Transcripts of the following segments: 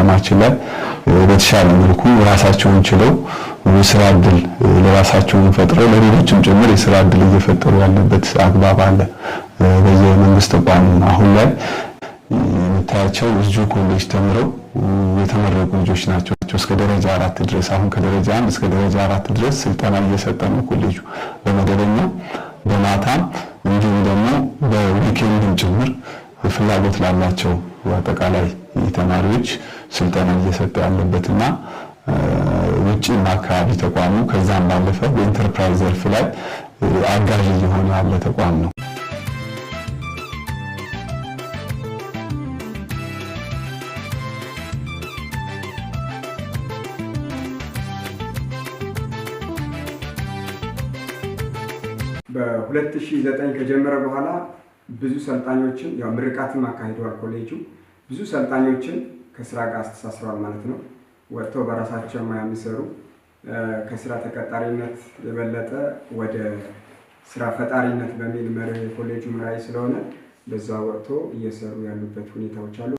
ከተማችን ላይ በተሻለ መልኩ ራሳቸውን ችለው የስራ እድል ለራሳቸውን ፈጥረው ለሌሎችም ጭምር የስራ እድል እየፈጠሩ ያለበት አግባብ አለ። በየመንግስት ተቋም አሁን ላይ የምታያቸው እዚሁ ኮሌጅ ተምረው የተመረቁ ልጆች ናቸው እስከ ደረጃ 4 ድረስ። አሁን ከደረጃ 1 እስከ ደረጃ 4 ድረስ ስልጠና እየሰጠ ነው ኮሌጁ በመደበኛ በማታም እንዲሁም ደግሞ በዊኬንድም ጭምር ፍላጎት ላላቸው አጠቃላይ ተማሪዎች ስልጠና እየሰጠ ያለበትና ውጪና አካባቢ ተቋሙ ከዛም ባለፈ በኢንተርፕራይዝ ዘርፍ ላይ አጋዥ እየሆነ ያለ ተቋም ነው። በ2009 ከጀመረ በኋላ ብዙ ሰልጣኞችን ያው ምርቃትም አካሂዷል ኮሌጁ። ብዙ ሰልጣኞችን ከስራ ጋር አስተሳስሯል ማለት ነው። ወጥተው በራሳቸው ሙያ የሚሰሩ ከስራ ተቀጣሪነት የበለጠ ወደ ስራ ፈጣሪነት በሚል መርህ የኮሌጁ ራዕይ ስለሆነ በዛ ወጥቶ እየሰሩ ያሉበት ሁኔታዎች አሉ።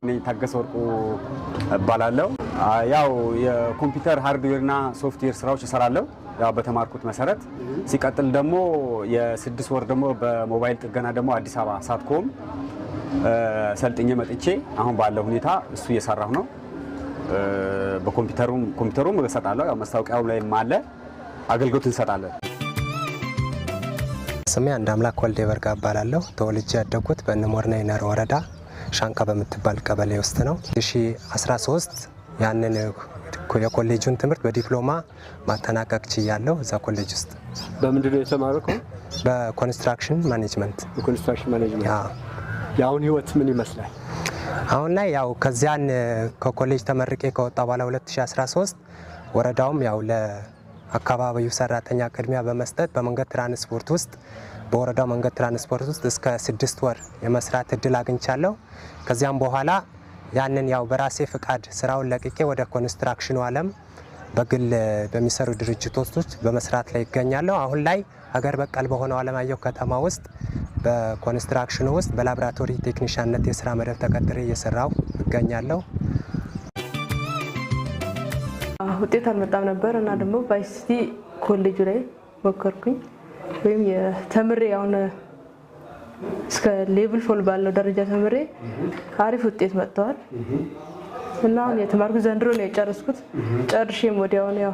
እኔ ታገሰ ወርቁ እባላለሁ። ያው የኮምፒውተር ሃርድዌርና ሶፍትዌር ስራዎች እሰራለሁ ያው በተማርኩት መሰረት። ሲቀጥል ደግሞ የ6 ወር ደግሞ በሞባይል ጥገና ደግሞ አዲስ አበባ ሳትኮም ሰልጥኜ መጥቼ አሁን ባለው ሁኔታ እሱ እየሰራሁ ነው። በኮምፒውተሩም እሰጣለሁ። ያው መስታወቂያው ላይ ማለ አገልግሎት እንሰጣለን። ስሜ አንዳምላክ ወልዴ በርጋ እባላለሁ። ተወልጄ ያደግኩት በእነሞርና ይነር ወረዳ ሻንቃ በምትባል ቀበሌ ውስጥ ነው። 2013 ያንን የኮሌጁን ትምህርት በዲፕሎማ ማጠናቀቅ ችያለሁ። እዛ ኮሌጅ ውስጥ በምንድነው የተማረከው? በኮንስትራክሽን ማኔጅመንት። በኮንስትራክሽን ማኔጅመንት። የአሁን ህይወት ምን ይመስላል? አሁን ላይ ያው ከዚያን ከኮሌጅ ተመርቄ ከወጣ በኋላ 2013 ወረዳውም ያው ለአካባቢው ሰራተኛ ቅድሚያ በመስጠት በመንገድ ትራንስፖርት ውስጥ በወረዳው መንገድ ትራንስፖርት ውስጥ እስከ 6 ወር የመስራት እድል አግኝቻለሁ። ከዚያም በኋላ ያንን ያው በራሴ ፍቃድ ስራውን ለቅቄ ወደ ኮንስትራክሽኑ ዓለም በግል በሚሰሩ ድርጅቶች ውስጥ በመስራት ላይ ይገኛለሁ። አሁን ላይ ሀገር በቀል በሆነው አለማየሁ ከተማ ውስጥ በኮንስትራክሽኑ ውስጥ በላብራቶሪ ቴክኒሻንነት የስራ መደብ ተቀጥሬ እየሰራሁ እገኛለሁ። ውጤት አልመጣም ነበር እና ደግሞ በአይሲቲ ኮሌጅ ላይ ሞከርኩኝ ወይም የተምሬ አሁን እስከ ሌቭል 4 ባለው ደረጃ ተምሬ አሪፍ ውጤት መጥቷል እና አሁን የተማርኩት ዘንድሮ ነው የጨረስኩት። ጨርሼም ወዲያው ነው ያው